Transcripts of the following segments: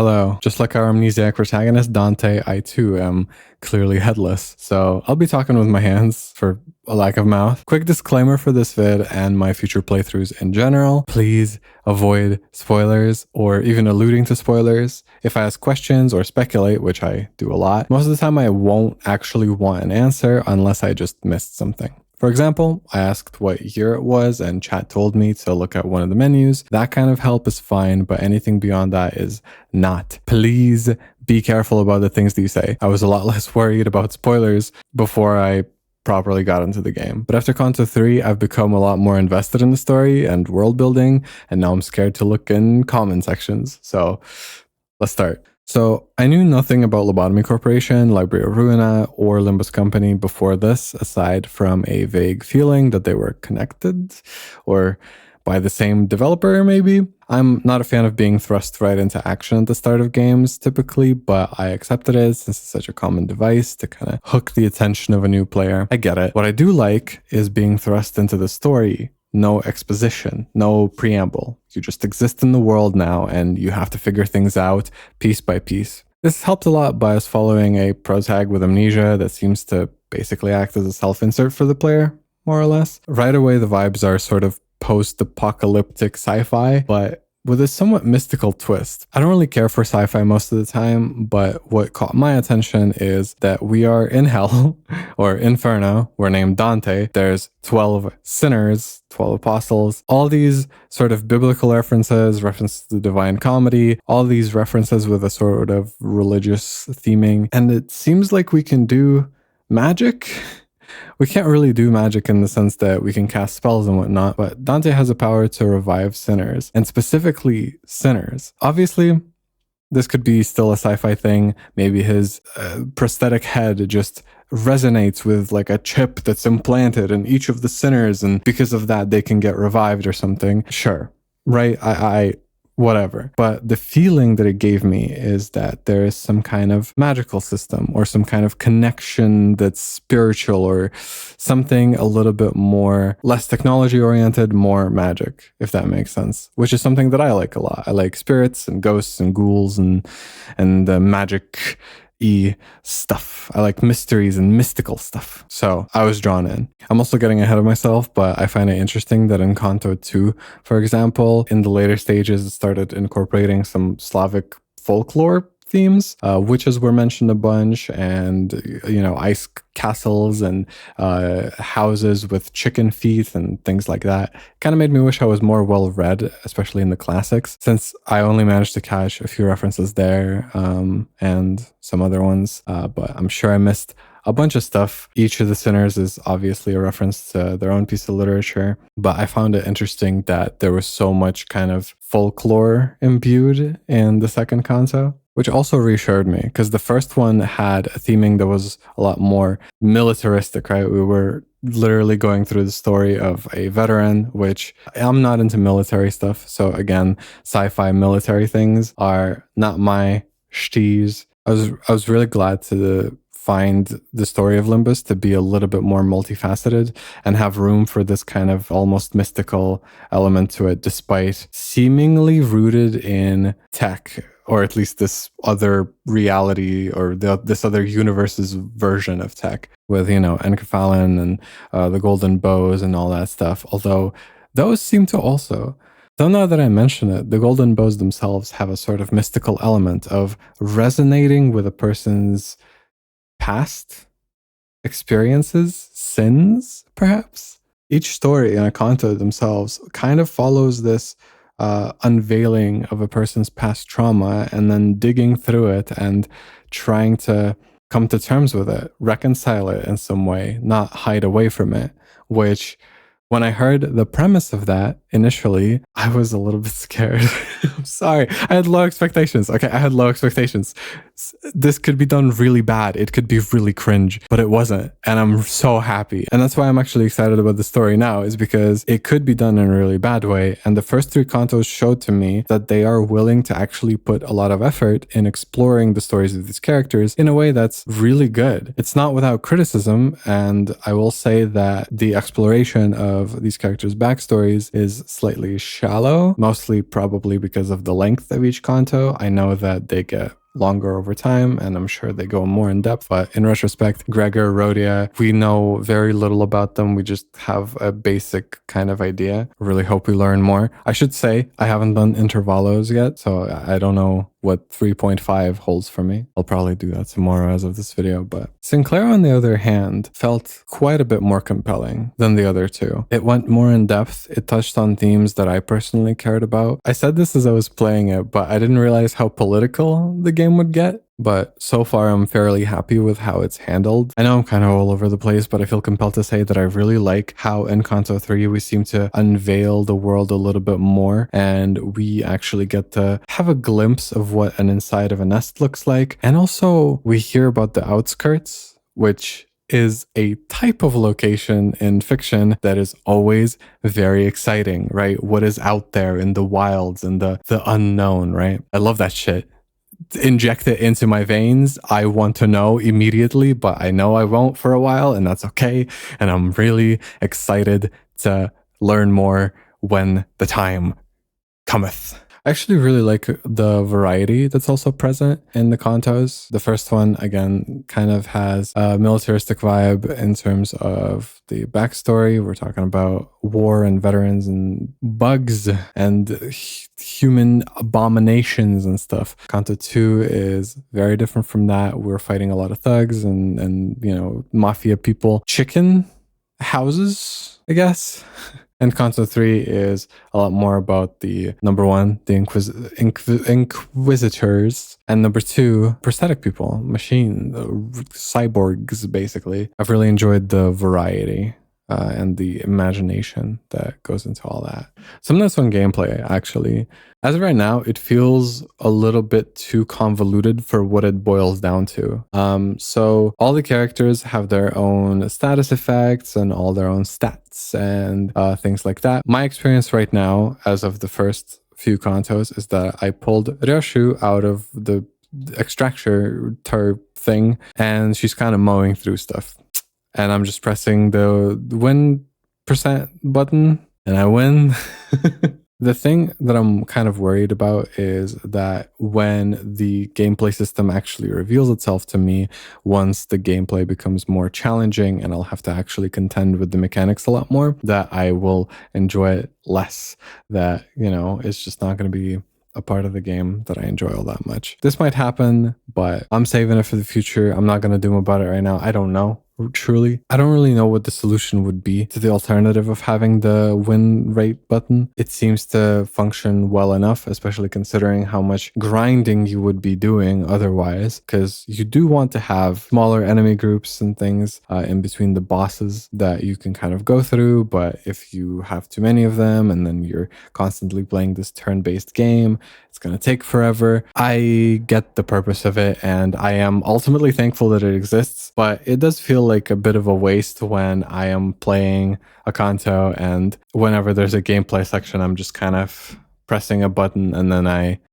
Hello. Just like our amnesiac protagonist, Dante, I too am clearly headless. So I'll be talking with my hands for a lack of mouth. Quick disclaimer for this vid and my future playthroughs in general. Please avoid spoilers or even alluding to spoilers. If I ask questions or speculate, which I do a lot, most of the time I won't actually want an answer unless I just missed something. For example, I asked what year it was and chat told me to look at one of the menus. That kind of help is fine, but anything beyond that is not. Please be careful about the things that you say. I was a lot less worried about spoilers before I properly got into the game. But after Conto 3, I've become a lot more invested in the story and world building, and now I'm scared to look in comment sections. So let's start. So I knew nothing about Lobotomy Corporation, Library of Ruina, or Limbus Company before this, aside from a vague feeling that they were connected or by the same developer, maybe. I'm not a fan of being thrust right into action at the start of games, typically, but I accepted it since it's such a common device to kind of hook the attention of a new player. I get it. What I do like is being thrust into the story. No exposition, no preamble. You just exist in the world now and you have to figure things out piece by piece. This helped a lot by us following a protag with amnesia that seems to basically act as a self-insert for the player, more or less. Right away, the vibes are sort of post-apocalyptic sci-fi, but with a somewhat mystical twist. I don't really care for sci-fi most of the time, but what caught my attention is that we are in hell, or Inferno. We're named Dante. There's 12 sinners, 12 apostles, all these sort of biblical references to the Divine Comedy, all these references with a sort of religious theming. And it seems like we can do magic. We can't really do magic in the sense that we can cast spells and whatnot, but Dante has a power to revive sinners, and specifically sinners. Obviously, this could be still a sci-fi thing. Maybe his prosthetic head just resonates with like a chip that's implanted in each of the sinners, and because of that, they can get revived or something. Sure, right? I whatever. But the feeling that it gave me is that there is some kind of magical system or some kind of connection that's spiritual or something a little bit more, less technology oriented, more magic, if that makes sense, which is something that I like a lot. I like spirits and ghosts and ghouls and magic stuff. I like mysteries and mystical stuff. So I was drawn in. I'm also getting ahead of myself, but I find it interesting that in Conto 2, for example, in the later stages, it started incorporating some Slavic folklore themes. Witches were mentioned a bunch, and ice castles and houses with chicken feet and things like that. Kind of made me wish I was more well read, especially in the classics, since I only managed to catch a few references there and some other ones, but I'm sure I missed a bunch of stuff. Each of the sinners is obviously a reference to their own piece of literature, but I found it interesting that there was so much kind of folklore imbued in the second Conto, which also reassured me, because the first one had a theming that was a lot more militaristic, right? We were literally going through the story of a veteran, which I'm not into military stuff. So again, sci-fi military things are not my steez. I was really glad to find the story of Limbus to be a little bit more multifaceted and have room for this kind of almost mystical element to it, despite seemingly rooted in tech, or at least this other reality or this other universe's version of tech with, Encephalon and the golden bows and all that stuff. Although those seem to also, though now that I mention it, the golden bows themselves have a sort of mystical element of resonating with a person's past experiences, sins, perhaps. Each story in a Conto themselves kind of follows this unveiling of a person's past trauma and then digging through it and trying to come to terms with it, reconcile it in some way, not hide away from it, which when I heard the premise of that initially, I was a little bit scared. I'm sorry. I had low expectations. Okay, I had low expectations. This could be done really bad. It could be really cringe, but it wasn't. And I'm so happy. And that's why I'm actually excited about the story now, is because it could be done in a really bad way. And the first 3 cantos showed to me that they are willing to actually put a lot of effort in exploring the stories of these characters in a way that's really good. It's not without criticism. And I will say that the exploration of these characters' backstories is slightly shallow, mostly probably because of the length of each canto. I know that they get longer over time, and I'm sure they go more in depth. But in retrospect, Gregor, Rhodia, we know very little about them. We just have a basic kind of idea. Really hope we learn more. I should say I haven't done intervalos yet, so I don't know what 3.5 holds for me. I'll probably do that tomorrow as of this video. But Sinclair, on the other hand, felt quite a bit more compelling than the other 2. It went more in depth. It touched on themes that I personally cared about. I said this as I was playing it, but I didn't realize how political the game would get. But so far, I'm fairly happy with how it's handled. I know I'm kind of all over the place, but I feel compelled to say that I really like how in Conto 3, we seem to unveil the world a little bit more, and we actually get to have a glimpse of what an inside of a nest looks like. And also, we hear about the outskirts, which is a type of location in fiction that is always very exciting, right? What is out there in the wilds and the unknown, right? I love that shit. Inject it into my veins. I want to know immediately, but I know I won't for a while, and that's okay. And I'm really excited to learn more when the time cometh. I actually really like the variety that's also present in the cantos. The first one, again, kind of has a militaristic vibe in terms of the backstory. We're talking about war and veterans and bugs and human abominations and stuff. Conto 2 is very different from that. We're fighting a lot of thugs and you know, mafia people. Chicken houses, I guess. And Conto 3 is a lot more about the number 1, the Inquisitors, and number 2, prosthetic people, machine, cyborgs, basically. I've really enjoyed the variety and the imagination that goes into all that. Some notes on gameplay, actually. As of right now, it feels a little bit too convoluted for what it boils down to. So all the characters have their own status effects and all their own stats and things like that. My experience right now, as of the first few cantos, is that I pulled Ryoshu out of the extractor thing, and she's kind of mowing through stuff. And I'm just pressing the win % button, and I win. The thing that I'm kind of worried about is that when the gameplay system actually reveals itself to me, once the gameplay becomes more challenging and I'll have to actually contend with the mechanics a lot more, that I will enjoy it less. That, you know, it's just not going to be a part of the game that I enjoy all that much. This might happen, but I'm saving it for the future. I'm not going to doom about it right now. I don't know. Truly, I don't really know what the solution would be to the alternative of having the win rate button. It seems to function well enough, especially considering how much grinding you would be doing otherwise, because you do want to have smaller enemy groups and things in between the bosses that you can kind of go through. But if you have too many of them and then you're constantly playing this turn-based game, it's going to take forever. I get the purpose of it, and I am ultimately thankful that it exists, but it does feel like a bit of a waste when I am playing a Conto and whenever there's a gameplay section, I'm just kind of pressing a button, and then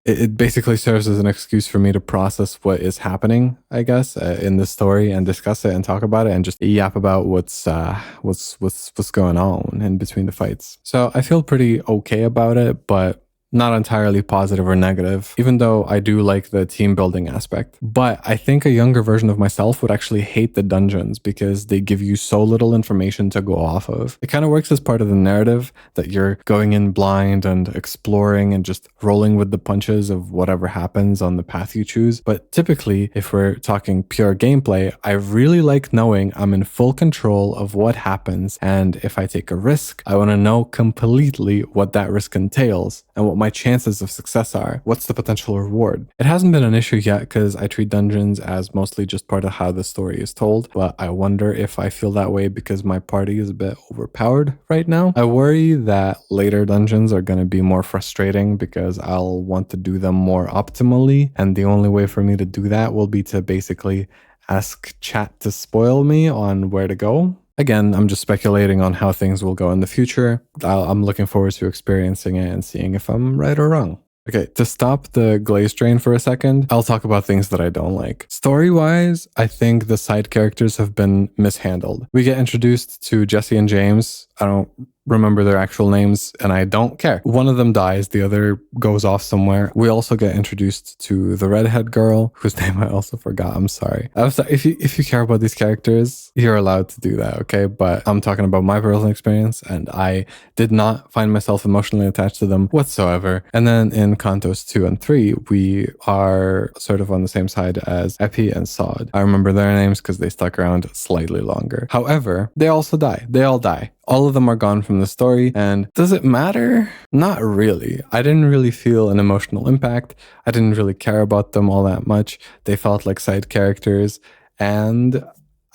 it basically serves as an excuse for me to process what is happening, I guess, in the story, and discuss it and talk about it and just yap about what's going on in between the fights. So I feel pretty okay about it, but not entirely positive or negative, even though I do like the team building aspect. But I think a younger version of myself would actually hate the dungeons because they give you so little information to go off of. It kind of works as part of the narrative that you're going in blind and exploring and just rolling with the punches of whatever happens on the path you choose. But typically, if we're talking pure gameplay, I really like knowing I'm in full control of what happens. And if I take a risk, I want to know completely what that risk entails and what my chances of success are. What's the potential reward? It hasn't been an issue yet because I treat dungeons as mostly just part of how the story is told, but I wonder if I feel that way because my party is a bit overpowered right now. I worry that later dungeons are going to be more frustrating because I'll want to do them more optimally, and the only way for me to do that will be to basically ask chat to spoil me on where to go. Again, I'm just speculating on how things will go in the future. I'm looking forward to experiencing it and seeing if I'm right or wrong. Okay, to stop the glaze train for a second, I'll talk about things that I don't like. Story-wise, I think the side characters have been mishandled. We get introduced to Jesse and James. I don't remember their actual names, and I don't care. One of them dies, the other goes off somewhere. We also get introduced to the redhead girl, whose name I also forgot. I'm sorry. If you care about these characters, you're allowed to do that, okay? But I'm talking about my personal experience, and I did not find myself emotionally attached to them whatsoever. And then in Contos 2 and 3, we are sort of on the same side as Epi and Sod. I remember their names because they stuck around slightly longer. However, they also die. They all die. All of them are gone from the story, and does it matter? Not really. I didn't really feel an emotional impact. I didn't really care about them all that much. They felt like side characters, and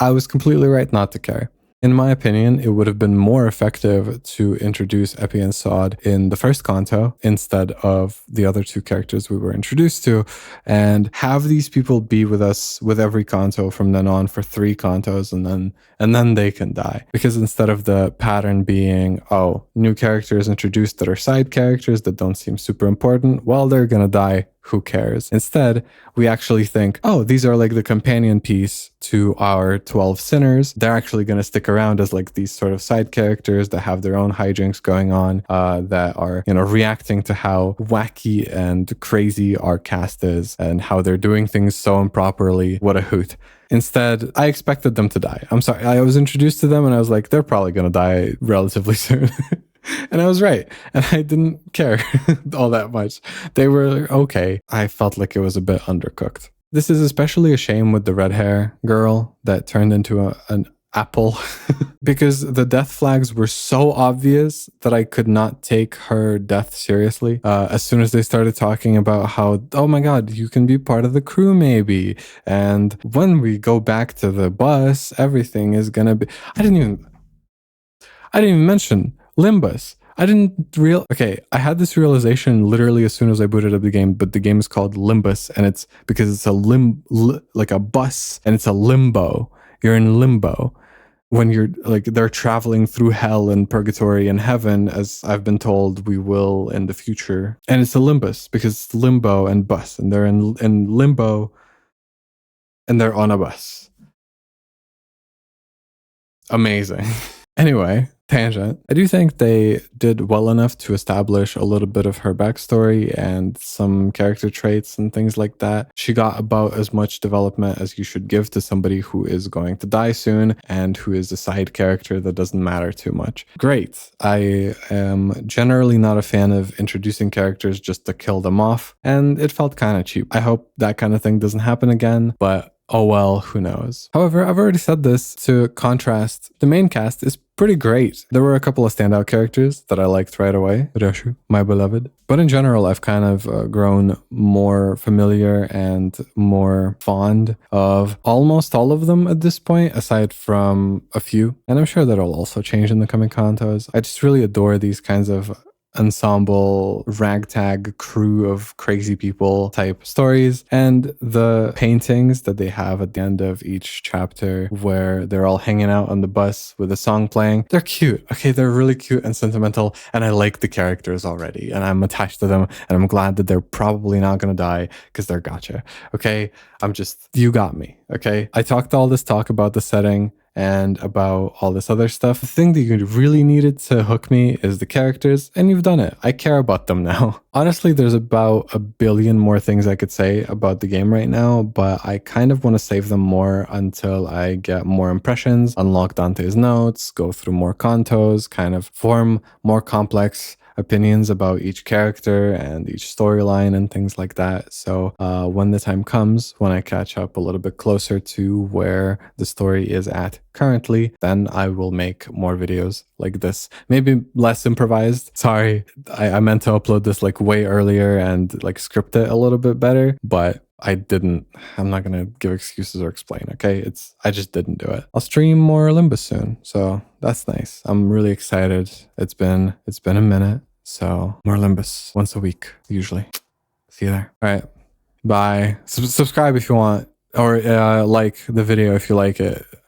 I was completely right not to care. In my opinion, it would have been more effective to introduce Epi and Sod in the first Conto instead of the other two characters we were introduced to, and have these people be with us with every Conto from then on for 3 Contos, and then they can die. Because instead of the pattern being, oh, new characters introduced that are side characters that don't seem super important, well, they're gonna die. Who cares? Instead, we actually think, oh, these are like the companion piece to our 12 sinners. They're actually going to stick around as like these sort of side characters that have their own hijinks going on, that are, reacting to how wacky and crazy our cast is and how they're doing things so improperly. What a hoot. Instead, I expected them to die. I'm sorry. I was introduced to them and I was like, they're probably going to die relatively soon. And I was right. And I didn't care all that much. They were okay. I felt like it was a bit undercooked. This is especially a shame with the red hair girl that turned into an apple because the death flags were so obvious that I could not take her death seriously. As soon as they started talking about how, oh my God, you can be part of the crew maybe. And when we go back to the bus, everything is going to be... I didn't even mention Limbus. Okay, I had this realization literally as soon as I booted up the game, but the game is called Limbus, and it's because it's like a bus, and it's a limbo. You're in limbo when you're like, they're traveling through hell and purgatory and heaven, as I've been told we will in the future. And it's a Limbus because it's limbo and bus, and they're in limbo and they're on a bus. Amazing. Anyway, tangent. I do think they did well enough to establish a little bit of her backstory and some character traits and things like that. She got about as much development as you should give to somebody who is going to die soon and who is a side character that doesn't matter too much. Great. I am generally not a fan of introducing characters just to kill them off, and it felt kind of cheap. I hope that kind of thing doesn't happen again, but oh well, who knows. However, I've already said this to contrast. The main cast is pretty great. There were a couple of standout characters that I liked right away. Rashu, my beloved. But in general, I've kind of grown more familiar and more fond of almost all of them at this point, aside from a few. And I'm sure that'll also change in the coming Contos. I just really adore these kinds of ensemble ragtag crew of crazy people type stories, and the paintings that they have at the end of each chapter where they're all hanging out on the bus with a song playing. They're cute. Okay, they're really cute and sentimental, and I like the characters already, and I'm attached to them, and I'm glad that they're probably not gonna die because they're gotcha. Okay, you got me. Okay, I talked all this talk about the setting and about all this other stuff. The thing that you really needed to hook me is the characters, and you've done it. I care about them now. Honestly, there's about a billion more things I could say about the game right now, but I kind of want to save them more until I get more impressions, unlock Dante's notes, go through more Contos, kind of form more complex opinions about each character and each storyline and things like that. So when the time comes, when I catch up a little bit closer to where the story is at currently, then I will make more videos like this. Maybe less improvised. Sorry, I meant to upload this like way earlier and like script it a little bit better, but I didn't. I'm not gonna give excuses or explain, okay? I just didn't do it. I'll stream more Limbus soon, so that's nice. I'm really excited. It's been a minute. So more Limbus once a week, usually. See you there. All right. Bye. Subscribe if you want, or like the video if you like it.